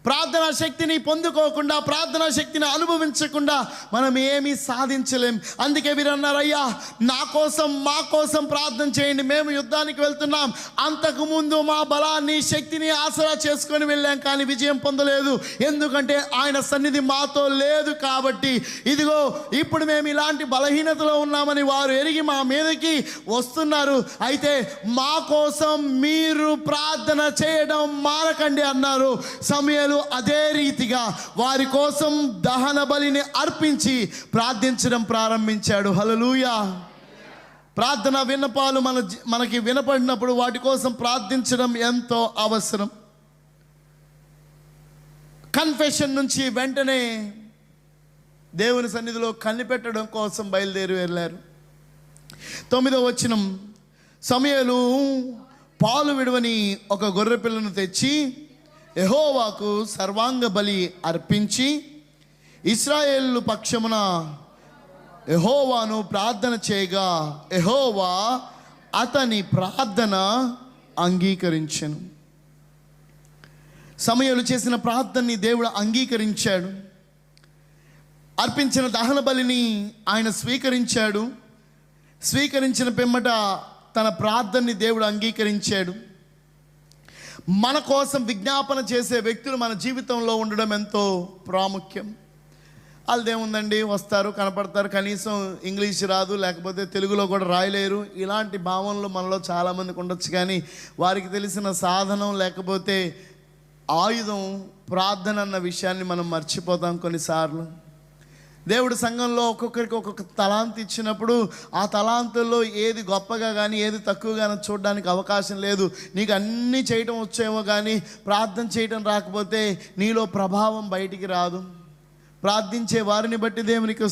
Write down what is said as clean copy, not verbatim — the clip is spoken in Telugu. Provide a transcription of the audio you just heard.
ప్రార్థనా శక్తిని పొందుకోకుండా, ప్రార్థనా శక్తిని అనుభవించకుండా మనం ఏమీ సాధించలేం. అందుకే వీరు అన్నారు, అయ్యా మా కోసం ప్రార్థన చేయండి. మేము యుద్ధానికి వెళ్తున్నాం. అంతకుముందు మా బలాన్ని, శక్తిని ఆసరా చేసుకొని వెళ్ళాం, కానీ విజయం పొందలేదు. ఎందుకంటే ఆయన సన్నిధి మాతో లేదు. కాబట్టి ఇదిగో ఇప్పుడు మేము ఇలాంటి బలహీనతలో ఉన్నామని వారు ఎరిగి మా మీదకి వస్తున్నారు. అయితే మా కోసం మీరు ప్రార్థన చేయడం మానకండి అన్నారు. సమూయేలు అదే రీతిగా వారి కోసం దహన బలిని అర్పించి ప్రార్థించడం ప్రారంభించాడు. హల్లెలూయా. ప్రార్థన విన్నపాలు మనకి వినపడినప్పుడు వాటి కోసం ప్రార్థించడం ఎంతో అవసరం. కన్ఫెషన్ నుంచి వెంటనే దేవుని సన్నిధిలో కనిపెట్టడం కోసం బయలుదేరి వెళ్ళారు. 9వ వచనం, సమూయేలు పాలు విడవని ఒక గొర్రె పిల్లను తెచ్చి యెహోవాకు సర్వాంగ బలి అర్పించి ఇశ్రాయేలు పక్షమున యెహోవాను ప్రార్థన చేయగా యెహోవా అతని ప్రార్థన అంగీకరించెను. సమూయేలు చేసిన ప్రార్థనని దేవుడు అంగీకరించాడు. అర్పించిన దహన బలిని ఆయన స్వీకరించాడు. స్వీకరించిన పిమ్మట తన ప్రార్థనని దేవుడు అంగీకరించాడు. మన కోసం విజ్ఞాపన చేసే వ్యక్తులు మన జీవితంలో ఉండడం ఎంతో ప్రాముఖ్యం. వాళ్ళదేముందండి, వస్తారు, కనపడతారు, కనీసం ఇంగ్లీష్ రాదు, లేకపోతే తెలుగులో కూడా రాయలేరు, ఇలాంటి భావనలు మనలో చాలామందికి ఉండొచ్చు. కానీ వారికి తెలిసిన సాధనం లేకపోతే ఆయుధం ప్రార్థన అన్న విషయాన్ని మనం మర్చిపోతాం కొన్నిసార్లు. దేవుడు సంఘంలో ఒక్కొక్కరికి ఒక్కొక్క తలాంతు ఇచ్చినప్పుడు ఆ తలాంతుల్లో ఏది గొప్పగా కానీ ఏది తక్కువగా చూడడానికి అవకాశం లేదు. నీకు అన్నీ చేయటం వచ్చేమో కానీ ప్రార్థన చేయటం రాకపోతే నీలో ప్రభావం బయటికి రాదు. ప్రార్థించే వారిని బట్టి దేవునికి